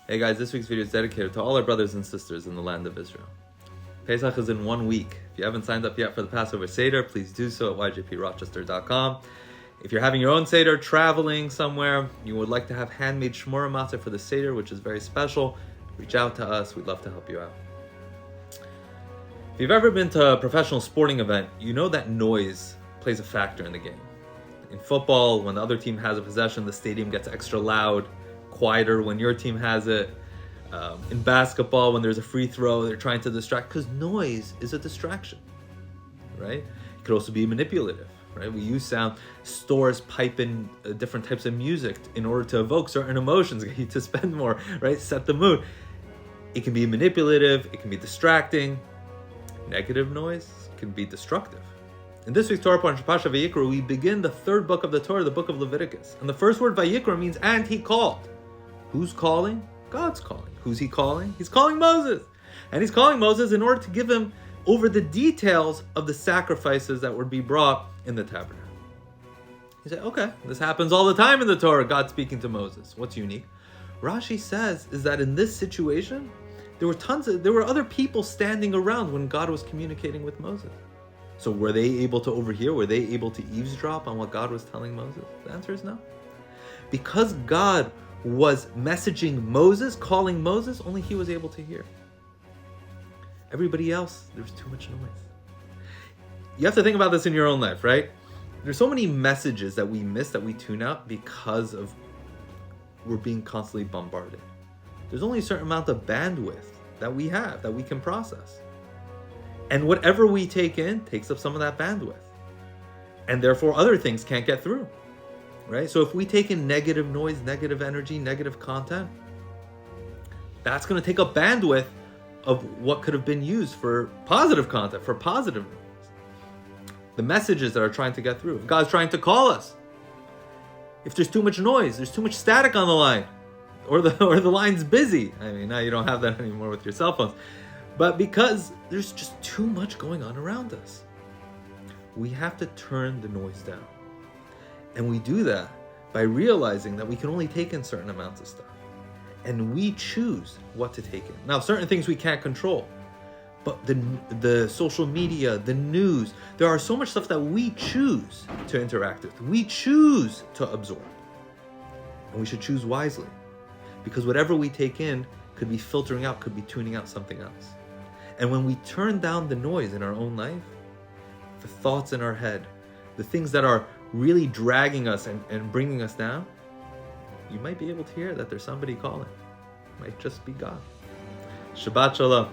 Hey guys, this week's video is dedicated to all our brothers and sisters in the land of Israel. Pesach is in 1 week. If you haven't signed up yet for the Passover Seder, please do so at yjprochester.com. If you're having your own Seder, traveling somewhere, you would like to have handmade shmura matzah for the Seder, which is very special, reach out to us. We'd love to help you out. If you've ever been to a professional sporting event, you know that noise plays a factor in the game. In football, when the other team has a possession, the stadium gets extra loud, quieter when your team has it. In basketball, when there's a free throw, they're trying to distract, because noise is a distraction, right? It could also be manipulative, right? We use sound. Stores pipe in different types of music in order to evoke certain emotions, get you to spend more, right? Set the mood. It can be manipulative, it can be distracting. Negative noise can be destructive. In this week's Torah portion, Parsha Vayikra, we begin the third book of the Torah, the book of Leviticus. And the first word, Vayikra, means "and he called." Who's calling? God's calling. Who's he calling? He's calling Moses. And he's calling Moses in order to give him over the details of the sacrifices that would be brought in the tabernacle. He said, okay, this happens all the time in the Torah, God speaking to Moses. What's unique? Rashi says is that in this situation, there were other people standing around when God was communicating with Moses. So were they able to overhear? Were they able to eavesdrop on what God was telling Moses? The answer is no. Because God was messaging Moses, calling Moses, only he was able to hear. Everybody else, there was too much noise. You have to think about this in your own life, right? There's so many messages that we miss, that we tune out because of we're being constantly bombarded. There's only a certain amount of bandwidth that we have, that we can process. And whatever we take in takes up some of that bandwidth. And therefore other things can't get through. Right? So if we take in negative noise, negative energy, negative content, that's going to take up bandwidth of what could have been used for positive content, for positive noise. The messages that are trying to get through. If God's trying to call us, if there's too much noise, there's too much static on the line, or the line's busy. I mean, now you don't have that anymore with your cell phones. But because there's just too much going on around us, we have to turn the noise down. And we do that by realizing that we can only take in certain amounts of stuff. And we choose what to take in. Now, certain things we can't control. But the social media, the news, there are so much stuff that we choose to interact with. We choose to absorb. And we should choose wisely. Because whatever we take in could be filtering out, could be tuning out something else. And when we turn down the noise in our own life, the thoughts in our head, the things that are really dragging us and bringing us down, you might be able to hear that there's somebody calling. It might just be God. Shabbat Shalom.